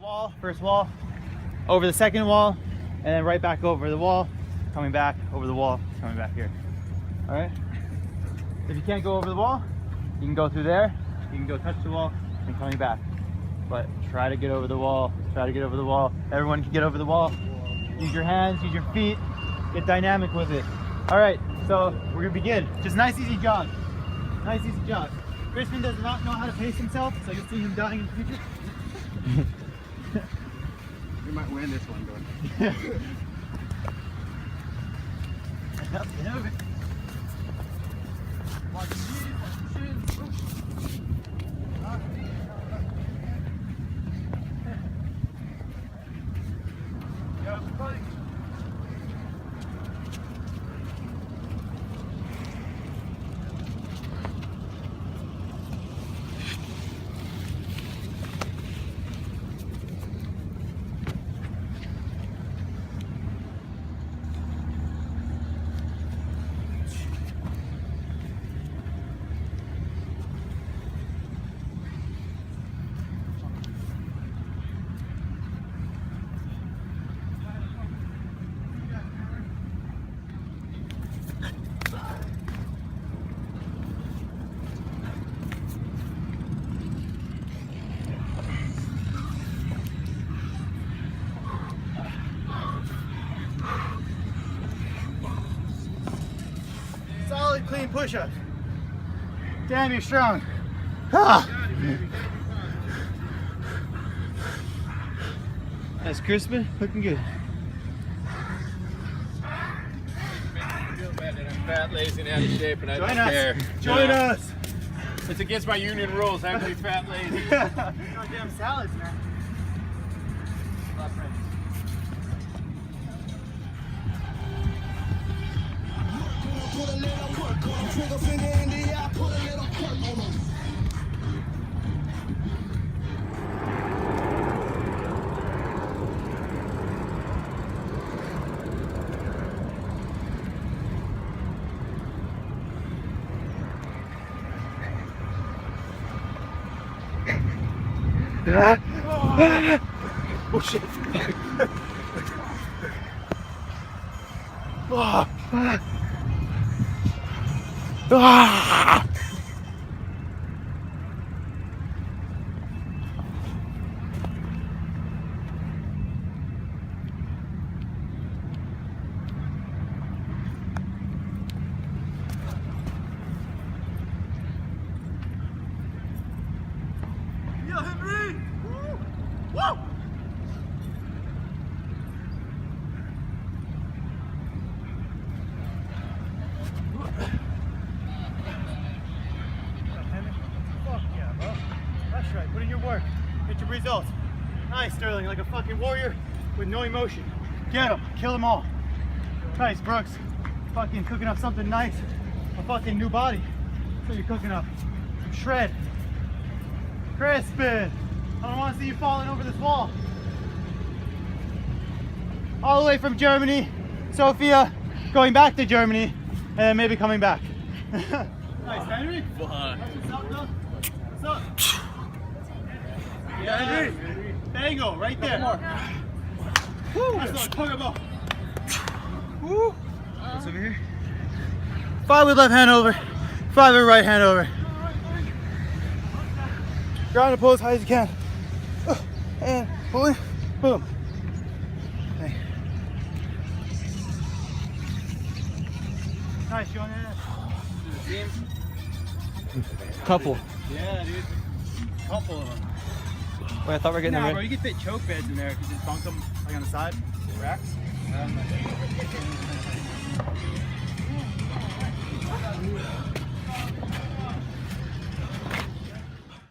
wall, first wall, over the second wall, and then right back over the wall, coming back over the wall, coming back here. All right? If you can't go over the wall, you can go through there, you can go touch the wall, and coming back. But try to get over the wall, try to get over the wall. Everyone can get over the wall. Use your hands, use your feet, get dynamic with it. All right, so we're gonna begin. Just nice, easy jog. Nice, easy jog. Crispin does not know how to pace himself, so you'll see him dying in the future. We might win this one, though. Get over it. Watch your knees, watch your shins. Go, buddy. Solid, clean push-ups. Damn, you're strong. Ah. That's Crispin, looking good. Feel bad that I'm fat, lazy, and out of shape, and I don't care. Join us. It's against my union rules. I have to be fat, lazy. Goddamn salads, man. Put a little work on him. Trigger finger in the eye, put a little work on him. Oh shit. Ah. Ah. Yeah, Henry! Woo! Woo! Fuck yeah, bro. That's right. Put in your work. Get your results. Nice, Sterling. Like a fucking warrior with no emotion. Get him. Kill them all. Nice, Brooks. Fucking cooking up something nice. A fucking new body. So you're cooking up. Some shred. Crispin. I don't want to see you falling over this wall. All the way from Germany. Sophia going back to Germany. And then maybe coming back. Nice, Henry. Fuck. What's up, though? What's up? Yeah, Henry. Bango, right there. That's what I'm talking about. Woo. What's over here? 5 with left hand over. 5 with right hand over. Ground and pull as high as you can. And pulling. Boom. Okay. Nice, you on that? Couple. Yeah, dude. Couple of them. Wait, I thought we were getting Nah, them bro, ready. you can fit choke beds in there if you just bunk them like on the side, racks.